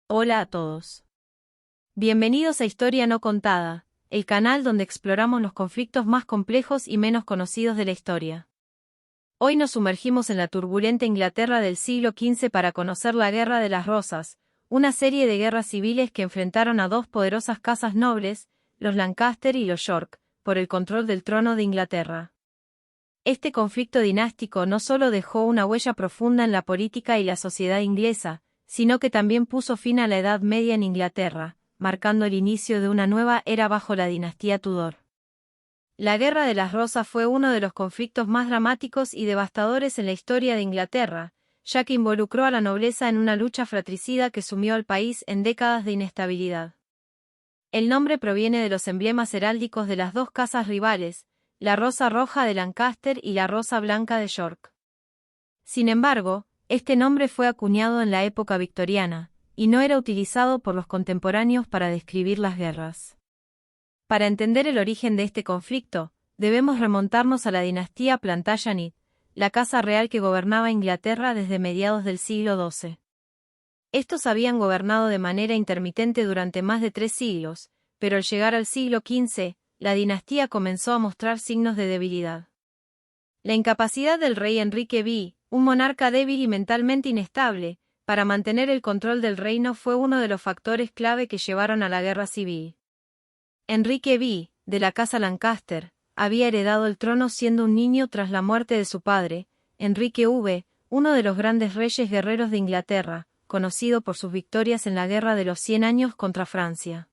Hola a todos. Bienvenidos a Historia no contada, el canal donde exploramos los conflictos más complejos y menos conocidos de la historia. Hoy nos sumergimos en la turbulenta Inglaterra del siglo XV para conocer la Guerra de las Rosas, una serie de guerras civiles que enfrentaron a dos poderosas casas nobles, los Lancaster y los York, por el control del trono de Inglaterra. Este conflicto dinástico no solo dejó una huella profunda en la política y la sociedad inglesa, sino que también puso fin a la Edad Media en Inglaterra, marcando el inicio de una nueva era bajo la dinastía Tudor. La Guerra de las Rosas fue uno de los conflictos más dramáticos y devastadores en la historia de Inglaterra, ya que involucró a la nobleza en una lucha fratricida que sumió al país en décadas de inestabilidad. El nombre proviene de los emblemas heráldicos de las dos casas rivales, la rosa roja de Lancaster y la rosa blanca de York. Sin embargo, este nombre fue acuñado en la época victoriana, y no era utilizado por los contemporáneos para describir las guerras. Para entender el origen de este conflicto, debemos remontarnos a la dinastía Plantagenet, la casa real que gobernaba Inglaterra desde mediados del siglo XII. Estos habían gobernado de manera intermitente durante más de 3 siglos, pero al llegar al siglo XV, la dinastía comenzó a mostrar signos de debilidad. La incapacidad del rey Enrique V, un monarca débil y mentalmente inestable, para mantener el control del reino fue uno de los factores clave que llevaron a la guerra civil. Enrique V, de la casa Lancaster, había heredado el trono siendo un niño tras la muerte de su padre, Enrique V, uno de los grandes reyes guerreros de Inglaterra, conocido por sus victorias en la Guerra de los 100 años contra Francia.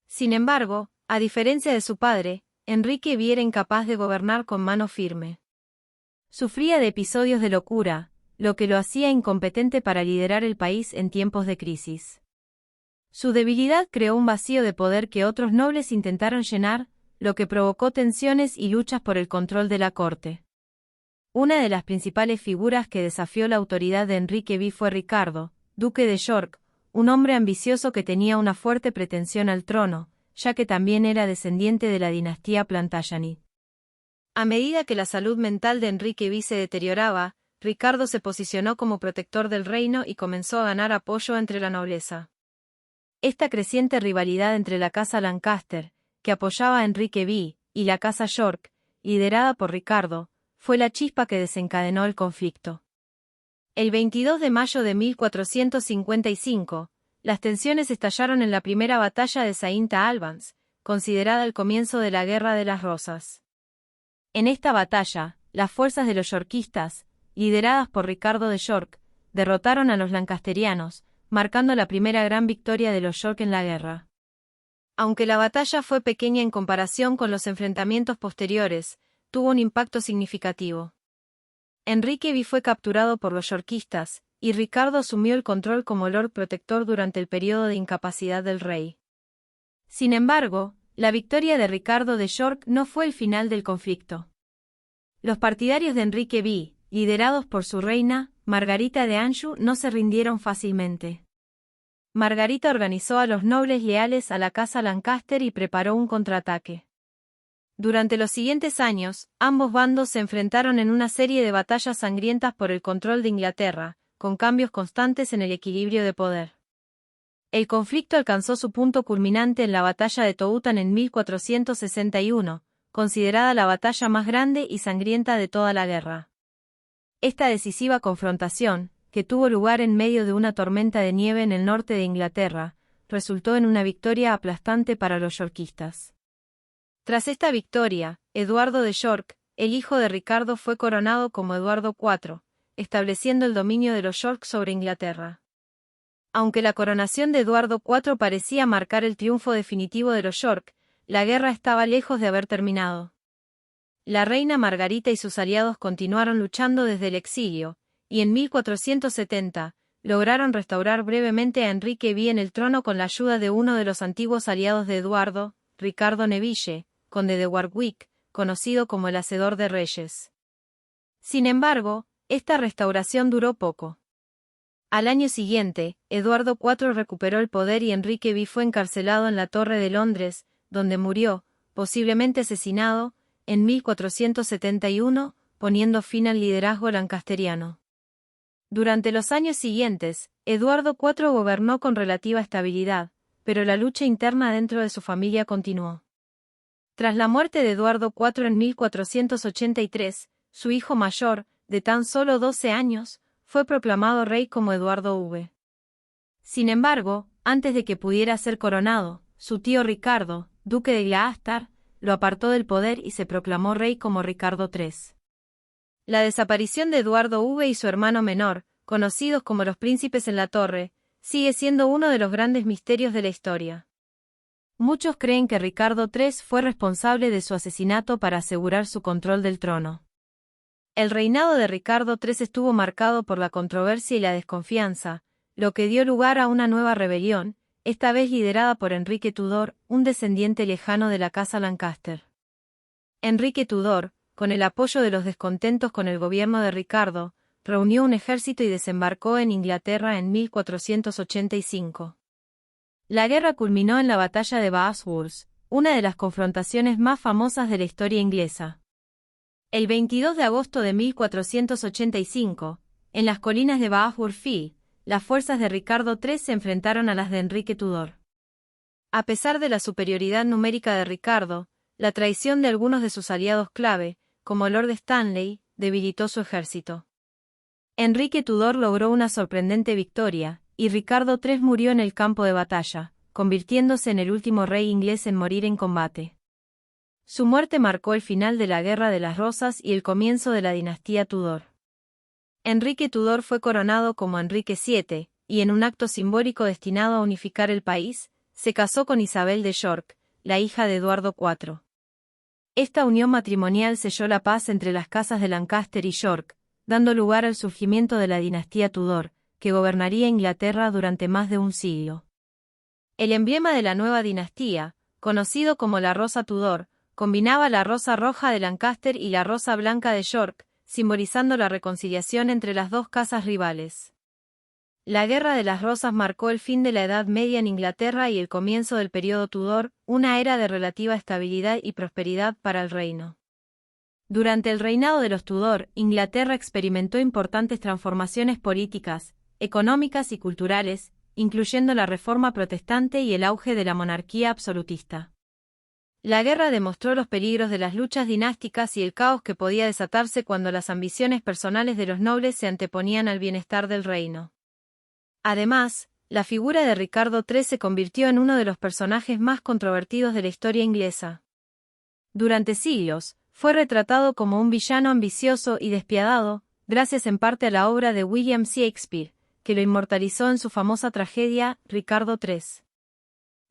Sin embargo, a diferencia de su padre, Enrique V era incapaz de gobernar con mano firme. Sufría de episodios de locura, lo que lo hacía incompetente para liderar el país en tiempos de crisis. Su debilidad creó un vacío de poder que otros nobles intentaron llenar, lo que provocó tensiones y luchas por el control de la corte. Una de las principales figuras que desafió la autoridad de Enrique V fue Ricardo, duque de York, un hombre ambicioso que tenía una fuerte pretensión al trono, ya que también era descendiente de la dinastía Plantagenet. A medida que la salud mental de Enrique V se deterioraba, Ricardo se posicionó como protector del reino y comenzó a ganar apoyo entre la nobleza. Esta creciente rivalidad entre la casa Lancaster, que apoyaba a Enrique V, y la casa York, liderada por Ricardo, fue la chispa que desencadenó el conflicto. El 22 de mayo de 1455, las tensiones estallaron en la primera batalla de Saint Albans, considerada el comienzo de la Guerra de las Rosas. En esta batalla, las fuerzas de los yorkistas, lideradas por Ricardo de York, derrotaron a los lancasterianos, marcando la primera gran victoria de los York en la guerra. Aunque la batalla fue pequeña en comparación con los enfrentamientos posteriores, tuvo un impacto significativo. Enrique V fue capturado por los yorkistas, y Ricardo asumió el control como Lord Protector durante el periodo de incapacidad del rey. Sin embargo, la victoria de Ricardo de York no fue el final del conflicto. Los partidarios de Enrique V, liderados por su reina, Margarita de Anjou, no se rindieron fácilmente. Margarita organizó a los nobles leales a la casa Lancaster y preparó un contraataque. Durante los siguientes años, ambos bandos se enfrentaron en una serie de batallas sangrientas por el control de Inglaterra, con cambios constantes en el equilibrio de poder. El conflicto alcanzó su punto culminante en la batalla de Towton en 1461, considerada la batalla más grande y sangrienta de toda la guerra. Esta decisiva confrontación, que tuvo lugar en medio de una tormenta de nieve en el norte de Inglaterra, resultó en una victoria aplastante para los yorkistas. Tras esta victoria, Eduardo de York, el hijo de Ricardo, fue coronado como Eduardo IV, estableciendo el dominio de los York sobre Inglaterra. Aunque la coronación de Eduardo IV parecía marcar el triunfo definitivo de los York, la guerra estaba lejos de haber terminado. La reina Margarita y sus aliados continuaron luchando desde el exilio, y en 1470, lograron restaurar brevemente a Enrique V en el trono con la ayuda de uno de los antiguos aliados de Eduardo, Ricardo Neville, conde de Warwick, conocido como el Hacedor de Reyes. Sin embargo, esta restauración duró poco. Al año siguiente, Eduardo IV recuperó el poder y Enrique V fue encarcelado en la Torre de Londres, donde murió, posiblemente asesinado, en 1471, poniendo fin al liderazgo lancasteriano. Durante los años siguientes, Eduardo IV gobernó con relativa estabilidad, pero la lucha interna dentro de su familia continuó. Tras la muerte de Eduardo IV en 1483, su hijo mayor, de tan solo 12 años, fue proclamado rey como Eduardo V. Sin embargo, antes de que pudiera ser coronado, su tío Ricardo, duque de Gloucester, lo apartó del poder y se proclamó rey como Ricardo III. La desaparición de Eduardo V y su hermano menor, conocidos como los príncipes en la torre, sigue siendo uno de los grandes misterios de la historia. Muchos creen que Ricardo III fue responsable de su asesinato para asegurar su control del trono. El reinado de Ricardo III estuvo marcado por la controversia y la desconfianza, lo que dio lugar a una nueva rebelión, esta vez liderada por Enrique Tudor, un descendiente lejano de la casa Lancaster. Enrique Tudor, con el apoyo de los descontentos con el gobierno de Ricardo, reunió un ejército y desembarcó en Inglaterra en 1485. La guerra culminó en la batalla de Bosworth, una de las confrontaciones más famosas de la historia inglesa. El 22 de agosto de 1485, en las colinas de Bosworth, las fuerzas de Ricardo III se enfrentaron a las de Enrique Tudor. A pesar de la superioridad numérica de Ricardo, la traición de algunos de sus aliados clave, como Lord Stanley, debilitó su ejército. Enrique Tudor logró una sorprendente victoria, y Ricardo III murió en el campo de batalla, convirtiéndose en el último rey inglés en morir en combate. Su muerte marcó el final de la Guerra de las Rosas y el comienzo de la dinastía Tudor. Enrique Tudor fue coronado como Enrique VII, y en un acto simbólico destinado a unificar el país, se casó con Isabel de York, la hija de Eduardo IV. Esta unión matrimonial selló la paz entre las casas de Lancaster y York, dando lugar al surgimiento de la dinastía Tudor, que gobernaría Inglaterra durante más de un siglo. El emblema de la nueva dinastía, conocido como la Rosa Tudor, combinaba la rosa roja de Lancaster y la rosa blanca de York, simbolizando la reconciliación entre las dos casas rivales. La Guerra de las Rosas marcó el fin de la Edad Media en Inglaterra y el comienzo del período Tudor, una era de relativa estabilidad y prosperidad para el reino. Durante el reinado de los Tudor, Inglaterra experimentó importantes transformaciones políticas, económicas y culturales, incluyendo la Reforma Protestante y el auge de la monarquía absolutista. La guerra demostró los peligros de las luchas dinásticas y el caos que podía desatarse cuando las ambiciones personales de los nobles se anteponían al bienestar del reino. Además, la figura de Ricardo III se convirtió en uno de los personajes más controvertidos de la historia inglesa. Durante siglos, fue retratado como un villano ambicioso y despiadado, gracias en parte a la obra de William Shakespeare, que lo inmortalizó en su famosa tragedia, Ricardo III.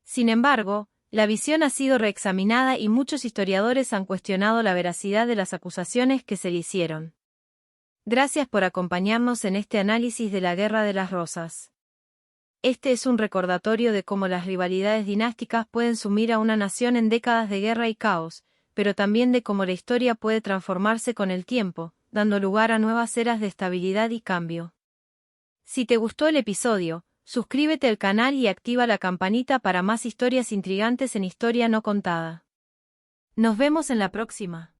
Sin embargo, la visión ha sido reexaminada y muchos historiadores han cuestionado la veracidad de las acusaciones que se le hicieron. Gracias por acompañarnos en este análisis de la Guerra de las Rosas. Este es un recordatorio de cómo las rivalidades dinásticas pueden sumir a una nación en décadas de guerra y caos, pero también de cómo la historia puede transformarse con el tiempo, dando lugar a nuevas eras de estabilidad y cambio. Si te gustó el episodio, suscríbete al canal y activa la campanita para más historias intrigantes en Historia No Contada. Nos vemos en la próxima.